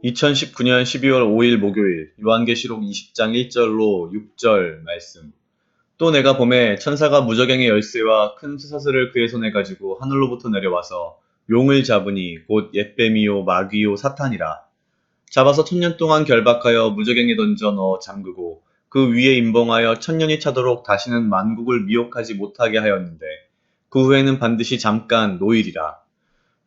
2019년 12월 5일 목요일 요한계시록 20장 1절로 6절 말씀. 또 내가 보매 천사가 무저갱의 열쇠와 큰 쇠사슬을 그의 손에 가지고 하늘로부터 내려와서 용을 잡으니 곧 옛뱀이요 마귀요 사탄이라. 잡아서 1000년 동안 결박하여 무저갱에 던져 넣어 잠그고 그 위에 임봉하여 1000년이 차도록 다시는 만국을 미혹하지 못하게 하였는데 그 후에는 반드시 잠깐 노일이라.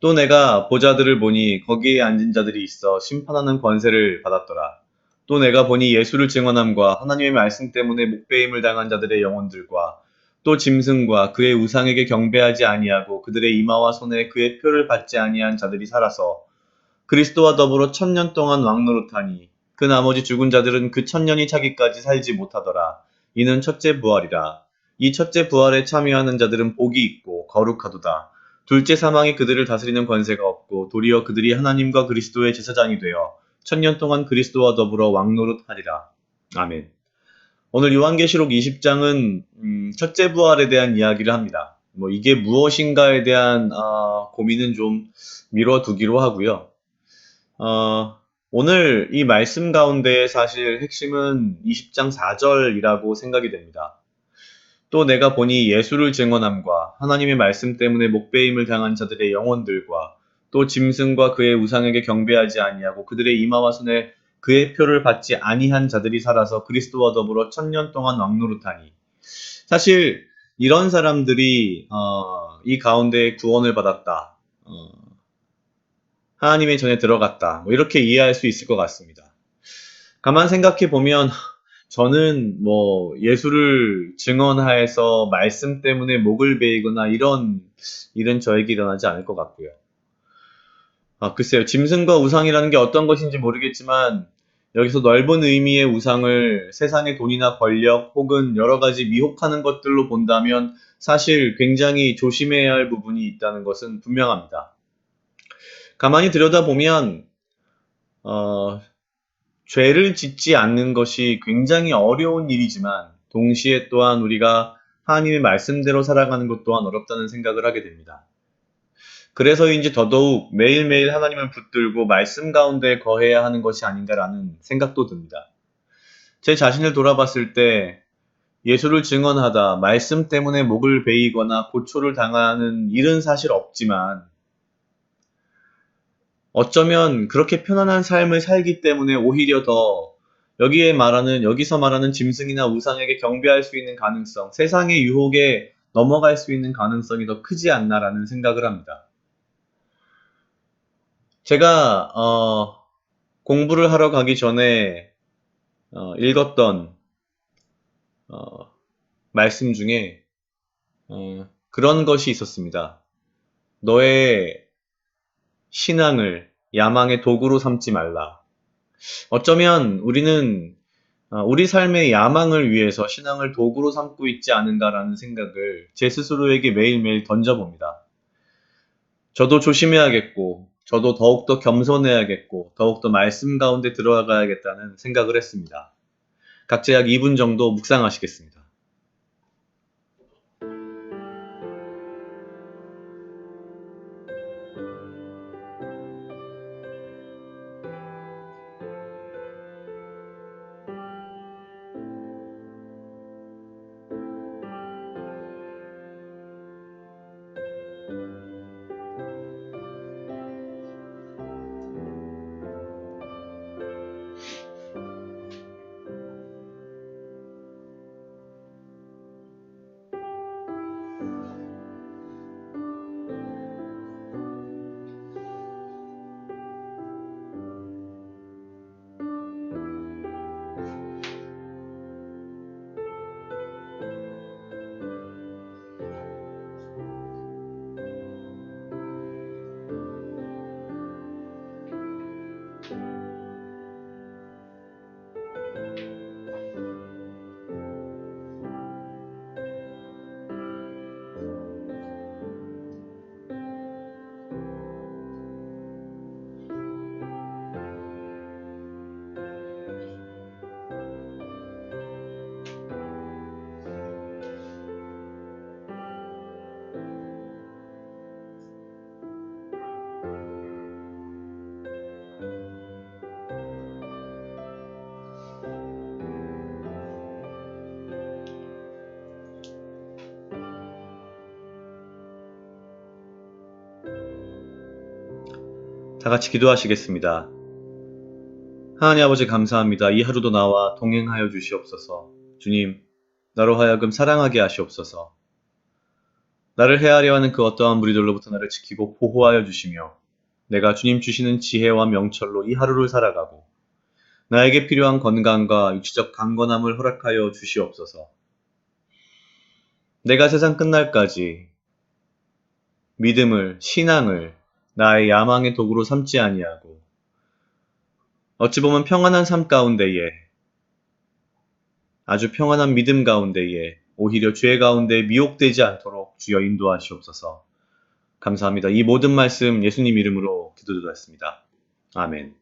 또 내가 보좌들을 보니 거기에 앉은 자들이 있어 심판하는 권세를 받았더라. 또 내가 보니 예수를 증언함과 하나님의 말씀 때문에 목배임을 당한 자들의 영혼들과 또 짐승과 그의 우상에게 경배하지 아니하고 그들의 이마와 손에 그의 표를 받지 아니한 자들이 살아서 그리스도와 더불어 1000년 동안 왕노릇하니 그 나머지 죽은 자들은 그 1000년이 차기까지 살지 못하더라. 이는 첫째 부활이라. 이 첫째 부활에 참여하는 자들은 복이 있고 거룩하도다. 둘째 사망이 그들을 다스리는 권세가 없고 도리어 그들이 하나님과 그리스도의 제사장이 되어 1000년 동안 그리스도와 더불어 왕노릇하리라. 아멘. 오늘 요한계시록 20장은 첫째 부활에 대한 이야기를 합니다. 이게 무엇인가에 대한 고민은 좀 미뤄두기로 하고요. 오늘 이 말씀 가운데 사실 핵심은 20장 4절이라고 생각이 됩니다. 또 내가 보니 예수를 증언함과 하나님의 말씀 때문에 목배임을 당한 자들의 영혼들과 또 짐승과 그의 우상에게 경배하지 아니하고 그들의 이마와 손에 그의 표를 받지 아니한 자들이 살아서 그리스도와 더불어 1000년 동안 왕노릇하니. 사실 이런 사람들이 이 가운데 구원을 받았다. 하나님의 전에 들어갔다. 이렇게 이해할 수 있을 것 같습니다. 가만 생각해 보면 저는 예수를 증언하여서 말씀 때문에 목을 베이거나 이런 일은 저에게 일어나지 않을 것 같고요. 글쎄요. 짐승과 우상이라는 게 어떤 것인지 모르겠지만 여기서 넓은 의미의 우상을 세상의 돈이나 권력 혹은 여러 가지 미혹하는 것들로 본다면 사실 굉장히 조심해야 할 부분이 있다는 것은 분명합니다. 가만히 들여다보면 죄를 짓지 않는 것이 굉장히 어려운 일이지만 동시에 또한 우리가 하나님의 말씀대로 살아가는 것 또한 어렵다는 생각을 하게 됩니다. 그래서인지 더더욱 매일매일 하나님을 붙들고 말씀 가운데 거해야 하는 것이 아닌가라는 생각도 듭니다. 제 자신을 돌아봤을 때 예수를 증언하다 말씀 때문에 목을 베이거나 고초를 당하는 일은 사실 없지만 어쩌면 그렇게 편안한 삶을 살기 때문에 오히려 더 여기서 말하는 짐승이나 우상에게 경배할 수 있는 가능성, 세상의 유혹에 넘어갈 수 있는 가능성이 더 크지 않나라는 생각을 합니다. 제가 공부를 하러 가기 전에 읽었던 말씀 중에 그런 것이 있었습니다. 너의 신앙을 야망의 도구로 삼지 말라. 어쩌면 우리는 우리 삶의 야망을 위해서 신앙을 도구로 삼고 있지 않은가라는 생각을 제 스스로에게 매일매일 던져봅니다. 저도 조심해야겠고, 저도 더욱더 겸손해야겠고, 더욱더 말씀 가운데 들어가야겠다는 생각을 했습니다. 각자 약 2분 정도 묵상하시겠습니다. 다 같이 기도하시겠습니다. 하나님 아버지 감사합니다. 이 하루도 나와 동행하여 주시옵소서. 주님, 나로 하여금 사랑하게 하시옵소서. 나를 해하려 하는 그 어떠한 무리들로부터 나를 지키고 보호하여 주시며 내가 주님 주시는 지혜와 명철로 이 하루를 살아가고 나에게 필요한 건강과 육체적 강건함을 허락하여 주시옵소서. 내가 세상 끝날까지 믿음을, 신앙을 나의 야망의 도구로 삼지 아니하고 어찌 보면 평안한 삶 가운데에 아주 평안한 믿음 가운데에 오히려 죄 가운데 미혹되지 않도록 주여 인도하시옵소서. 감사합니다. 이 모든 말씀 예수님 이름으로 기도드렸습니다. 아멘.